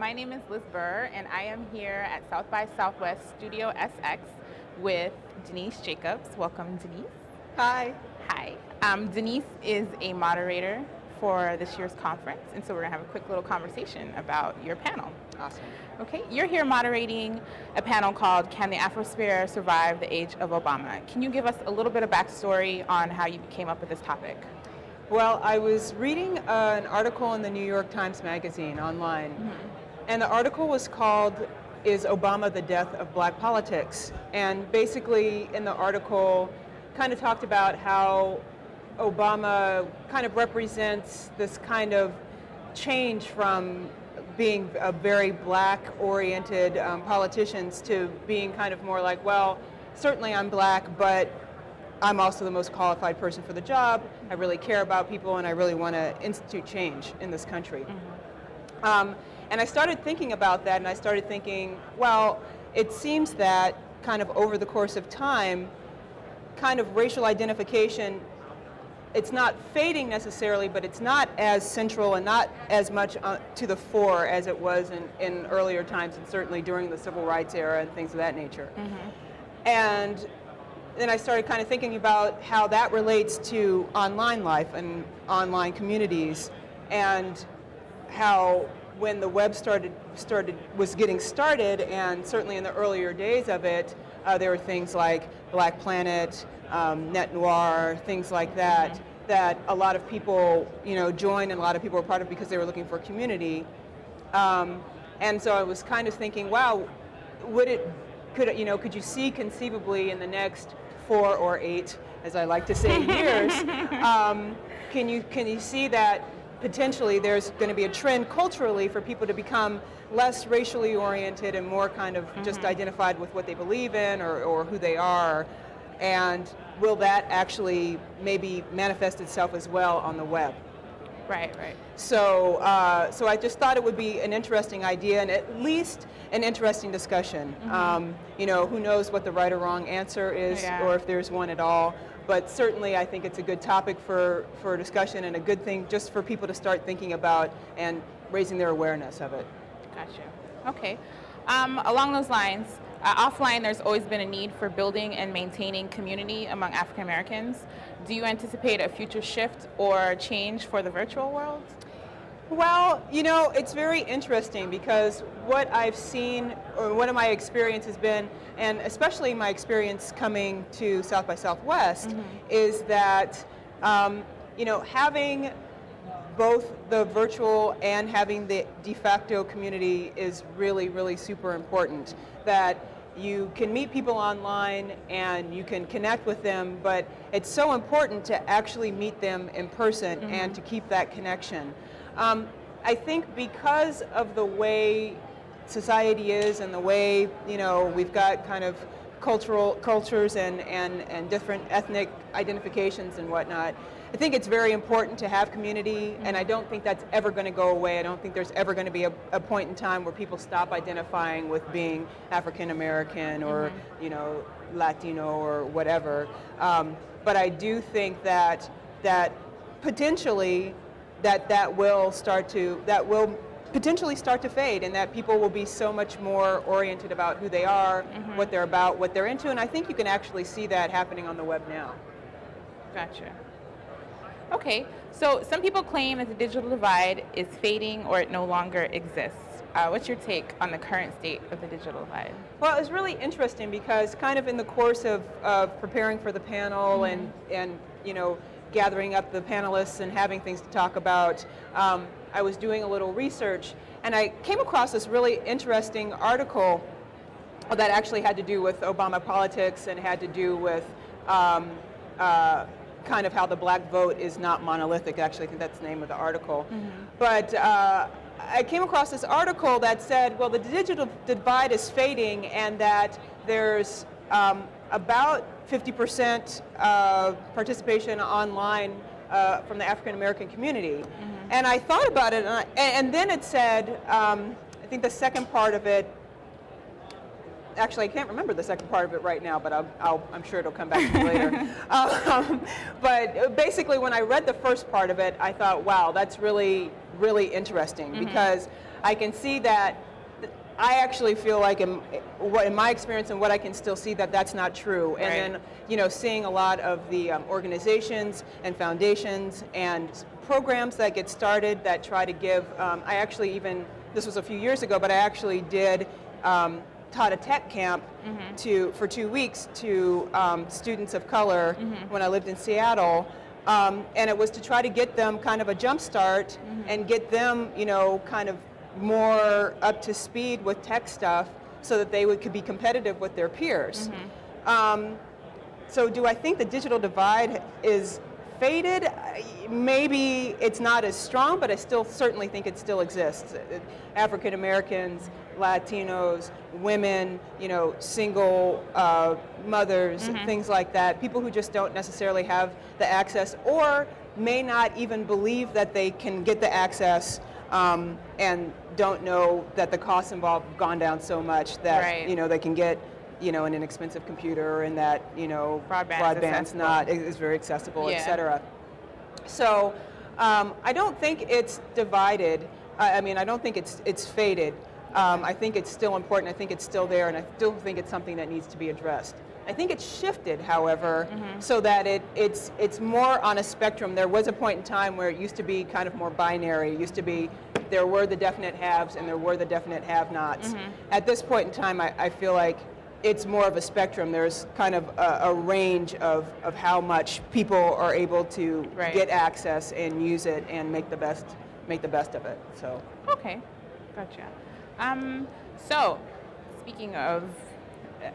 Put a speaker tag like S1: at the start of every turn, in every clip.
S1: My name is Liz Burr, and I am here at South by Southwest Studio SX with Denise Jacobs. Welcome, Denise.
S2: Hi.
S1: Hi. Denise is a moderator for this year's conference, and so we're going to have a quick little conversation about your panel.
S2: Awesome.
S1: Okay, you're here moderating a panel called Can the Afrosphere Survive the Age of Obama? Can you give us a little bit of backstory on how you came up with this topic?
S2: Well, I was reading an article in the New York Times Magazine online, and the article was called, "Is Obama the Death of Black Politics?" And basically in the article kind of talked about how Obama kind of represents this kind of change from being a very black-oriented politicians to being kind of more like, well, certainly I'm black, but I'm also the most qualified person for the job. I really care about people, and I really want to institute change in this country. And I started thinking about that, and I started thinking, well, it seems that kind of over the course of time, kind of racial identification, it's not fading necessarily, but it's not as central and not as much to the fore as it was in earlier times, and certainly during the civil rights era and things of that nature. And then I started kind of thinking about how that relates to online life and online communities, and how when the web was getting started, and certainly in the earlier days of it, there were things like Black Planet, Net Noir, things like that, that a lot of people, joined, and a lot of people were part of because they were looking for community. And so I was kind of thinking, wow, could you see conceivably in the next 4 or 8, as I like to say, years, can you see that potentially there's going to be a trend culturally for people to become less racially oriented and more kind of just identified with what they believe in or who they are? And will that actually maybe manifest itself as well on the web?
S1: Right.
S2: So I just thought it would be an interesting idea, and at least an interesting discussion. Who knows what the right or wrong answer is, or if there's one at all. But certainly I think it's a good topic for discussion, and a good thing just for people to start thinking about and raising their awareness of it.
S1: Gotcha. Okay. Along those lines, offline there's always been a need for building and maintaining community among African Americans. Do you anticipate a future shift or change for the virtual world?
S2: Well, it's very interesting because what I've seen, or one of my experience has been, and especially my experience coming to South by Southwest, is that, having both the virtual and having the de facto community is really, really super important. That you can meet people online and you can connect with them, but it's so important to actually meet them in person and to keep that connection. I think because of the way society is and the way, we've got kind of cultures and different ethnic identifications and whatnot, I think it's very important to have community, and I don't think that's ever going to go away. I don't think there's ever going to be a point in time where people stop identifying with being African American or, Latino or whatever. But I do think that potentially that will potentially start to fade, and that people will be so much more oriented about who they are, what they're about, what they're into, and I think you can actually see that happening on the web now.
S1: Gotcha. Okay, so some people claim that the digital divide is fading or it no longer exists. What's your take on the current state of the digital divide?
S2: Well, it's really interesting because kind of in the course of preparing for the panel and gathering up the panelists and having things to talk about, I was doing a little research, and I came across this really interesting article that actually had to do with Obama politics and had to do with kind of how the black vote is not monolithic. Actually, I think that's the name of the article. But I came across this article that said, well, the digital divide is fading, and that there's about 50% participation online from the African American community. And I thought about it, and then it said, I think the second part of it, actually I can't remember the second part of it right now, but I'm sure it'll come back to me later. But basically when I read the first part of it, I thought, wow, that's really, really interesting, because I can see that. I actually feel like in my experience and what I can still see that that's not true. And
S1: Right.
S2: then, you know, seeing a lot of the organizations and foundations and programs that get started that try to give, I actually even, this was a few years ago, but I actually did, taught a tech camp for 2 weeks to students of color when I lived in Seattle. And it was to try to get them kind of a jump start and get them, you know, kind of more up to speed with tech stuff so that they could be competitive with their peers. So do I think the digital divide is faded? Maybe it's not as strong, but I still certainly think it still exists. African Americans, Latinos, women, you know, single mothers, things like that, people who just don't necessarily have the access or may not even believe that they can get the access and don't know that the costs involved have gone down so much that
S1: Right.
S2: you know they can get, you know, an inexpensive computer and that, you know, broadband's
S1: accessible.
S2: is very accessible,
S1: Yeah.
S2: et cetera. So I don't think it's divided. I mean, I don't think it's faded. I think it's still important. I think it's still there, and I still think it's something that needs to be addressed. I think it's shifted, however, so that it's more on a spectrum. There was a point in time where it used to be kind of more binary. It used to be there were the definite haves and there were the definite have-nots. At this point in time, I feel like it's more of a spectrum. There's kind of a range of how much people are able to
S1: Right.
S2: get access and use it and make the best of it. So.
S1: Okay, gotcha. So, speaking of,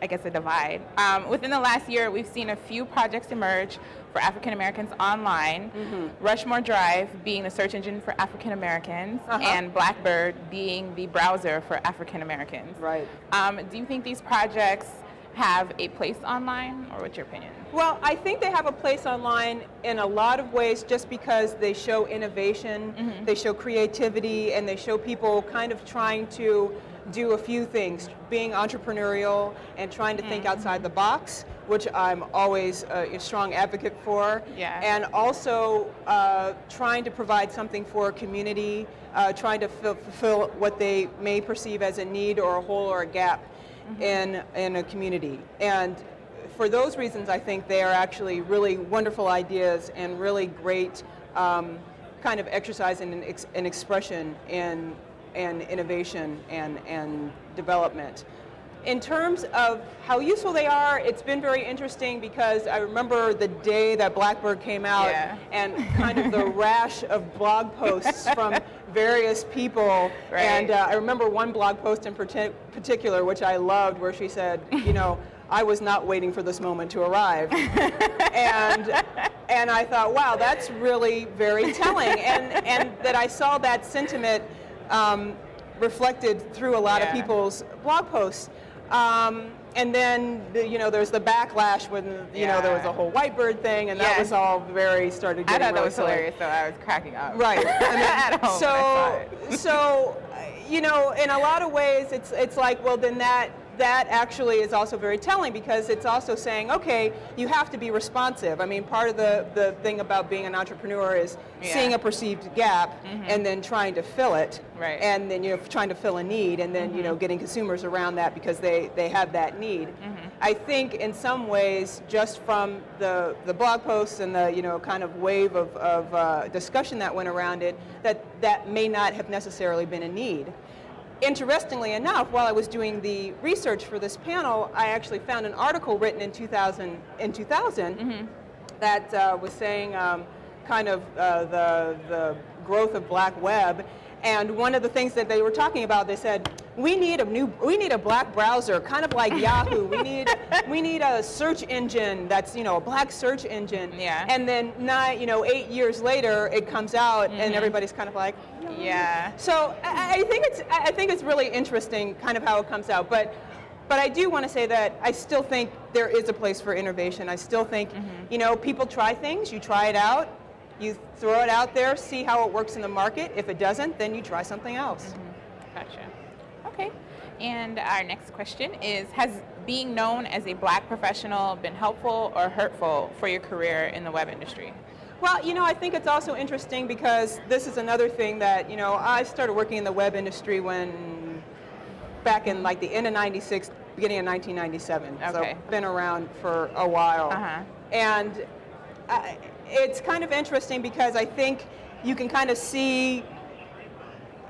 S1: I guess, a divide, within the last year, we've seen a few projects emerge for African Americans online. Rushmore Drive being the search engine for African Americans, and Blackbird being the browser for African Americans.
S2: Right.
S1: Do you think these projects have a place online, or what's your opinion?
S2: Well, I think they have a place online in a lot of ways just because they show innovation, they show creativity, and they show people kind of trying to do a few things, being entrepreneurial and trying to think outside the box, which I'm always a strong advocate for.
S1: Yeah.
S2: And also trying to provide something for a community, trying to fulfill what they may perceive as a need or a hole or a gap in a community. And for those reasons, I think they are actually really wonderful ideas and really great kind of exercise in expression and innovation and development. In terms of how useful they are, it's been very interesting because I remember the day that Blackbird came out and kind of the rash of blog posts from various people.
S1: Right.
S2: And I remember one blog post in particular, which I loved, where she said, you know, I was not waiting for this moment to arrive. and I thought, wow, that's really very telling. And that I saw that sentiment reflected through a lot of people's blog posts. And then, you know, there's the backlash when, you know, there was a whole Whitebird thing, and that was all started
S1: I
S2: getting
S1: thought that
S2: really
S1: was
S2: silly.
S1: hilarious, so I was cracking up.
S2: Right.
S1: At home, when I saw it.
S2: So, you know, in a lot of ways, it's like, well, then that actually is also very telling because it's also saying, okay, you have to be responsive. I mean, part of the thing about being an entrepreneur is seeing a perceived gap and then trying to fill it.
S1: Right.
S2: And then you're trying to fill a need and then, you know, getting consumers around that because they have that need. I think in some ways, just from the blog posts and the, you know, kind of wave of discussion that went around it, that may not have necessarily been a need. Interestingly enough, while I was doing the research for this panel, I actually found an article written in 2000 that was saying kind of the growth of black web. And one of the things that they were talking about, they said, we need a black browser, kind of like Yahoo. We need a search engine that's, you know, a black search engine.
S1: Yeah.
S2: And then 8 years later, it comes out, and everybody's kind of like,
S1: Yeah.
S2: So I think it's really interesting, kind of how it comes out. But I do want to say that I still think there is a place for innovation. I still think, you know, people try things. You try it out. You throw it out there, see how it works in the market. If it doesn't, then you try something else.
S1: Gotcha. Okay. And our next question is, has being known as a black professional been helpful or hurtful for your career in the web industry?
S2: Well, I think it's also interesting because this is another thing that, I started working in the web industry back in like the end of 96, beginning of 1997.
S1: Okay.
S2: So I've been around for a while. And it's kind of interesting because I think you can kind of see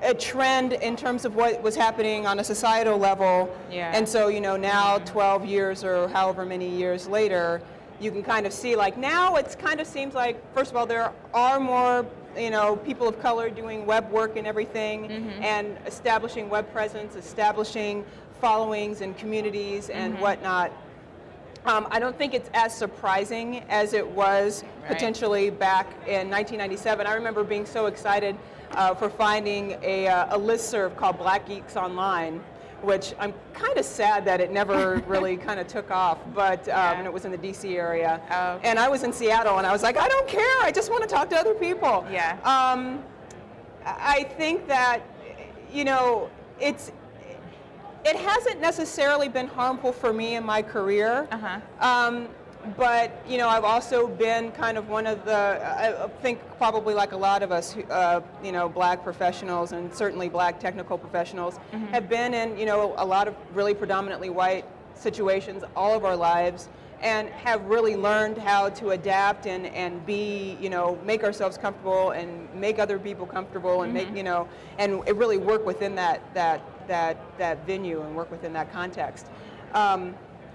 S2: a trend in terms of what was happening on a societal level.
S1: Yeah.
S2: And so, now 12 years or however many years later, you can kind of see like now it kind of seems like, first of all, there are more, people of color doing web work and everything and establishing web presence, establishing followings and communities and whatnot. I don't think it's as surprising as it was potentially back in 1997. I remember being so excited for finding a listserv called Black Geeks Online, which I'm kind of sad that it never really kind of took off, but and it was in the DC area.
S1: Oh, okay.
S2: And I was in Seattle, and I was like, I don't care, I just want to talk to other people.
S1: Yeah.
S2: I think that, it hasn't necessarily been harmful for me in my career. But, I've also been kind of one of the, I think probably like a lot of us, black professionals and certainly black technical professionals have been in, a lot of really predominantly white situations all of our lives and have really learned how to adapt and be, make ourselves comfortable and make other people comfortable and make, and it really work within that venue and work within that context.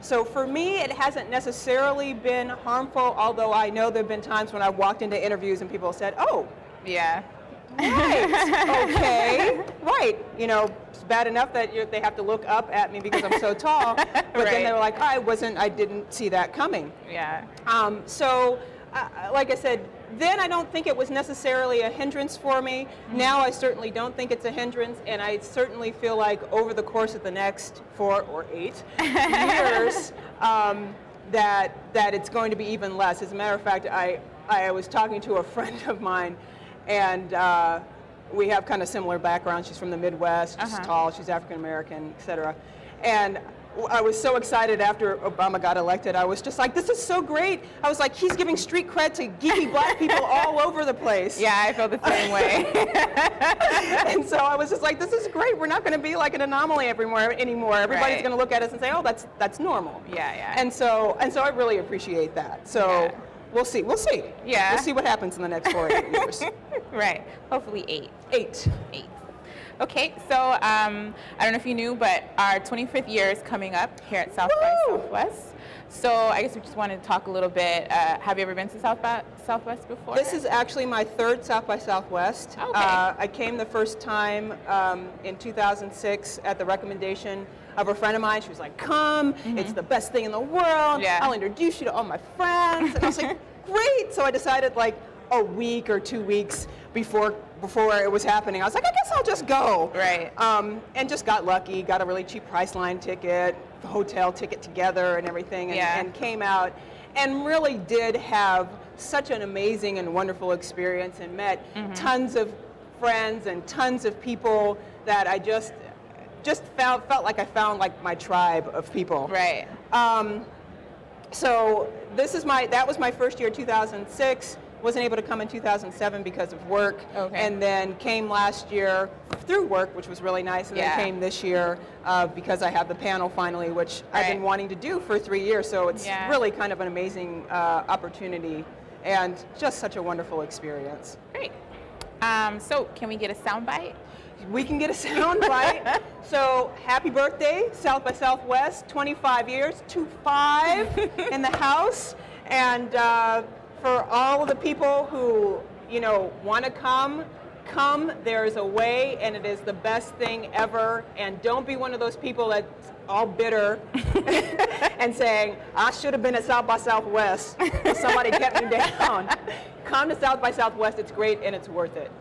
S2: So for me, it hasn't necessarily been harmful, although I know there have been times when I've walked into interviews and people said, oh,
S1: yeah.
S2: right, okay, right. It's bad enough that they have to look up at me because I'm so tall, but then they were like, I didn't see that coming.
S1: Yeah.
S2: So, like I said, then I don't think it was necessarily a hindrance for me. Now I certainly don't think it's a hindrance, and I certainly feel like over the course of the next 4 or 8 years, that it's going to be even less. As a matter of fact, I was talking to a friend of mine, and we have kind of similar backgrounds. She's from the Midwest, she's tall, she's African American, etc. And I was so excited after Obama got elected. I was just like, this is so great. I was like, he's giving street cred to geeky black people all over the place.
S1: Yeah, I feel the same way.
S2: And so I was just like, this is great. We're not going to be like an anomaly anymore. Everybody's going to look at us and say, oh, that's normal.
S1: Yeah.
S2: And so I really appreciate that. So we'll see.
S1: Yeah.
S2: We'll see what happens in the next 4 or 8 years.
S1: Right. Hopefully 8.
S2: 8.
S1: Okay, so I don't know if you knew, but our 25th year is coming up here at South by Southwest. So I guess we just wanted to talk a little bit. Have you ever been to South by Southwest before?
S2: This is actually my 3rd South by Southwest.
S1: Okay.
S2: I came the first time in 2006 at the recommendation of a friend of mine. She was like, come, it's the best thing in the world.
S1: Yeah.
S2: I'll introduce you to all my friends. And I was like, great. So I decided like a week or 2 weeks before it was happening, I was like, I guess I'll just go.
S1: Right.
S2: And just got lucky, got a really cheap Priceline ticket, hotel ticket together and everything, and came out and really did have such an amazing and wonderful experience and met tons of friends and tons of people that I just felt like I found like my tribe of people.
S1: Right.
S2: So that was my first year, 2006. Wasn't able to come in 2007 because of work, and then came last year through work, which was really nice, and then came this year because I have the panel finally, which I've been wanting to do for 3 years, so it's really kind of an amazing opportunity and just such a wonderful experience.
S1: Great. So can we get a soundbite?
S2: We can get a soundbite. So happy birthday, South by Southwest, 25 years, 25 in the house, and for all of the people who, want to come, there's a way, and it is the best thing ever. And don't be one of those people that's all bitter and saying, I should have been at South by Southwest. Somebody kept me down. Come to South by Southwest. It's great, and it's worth it.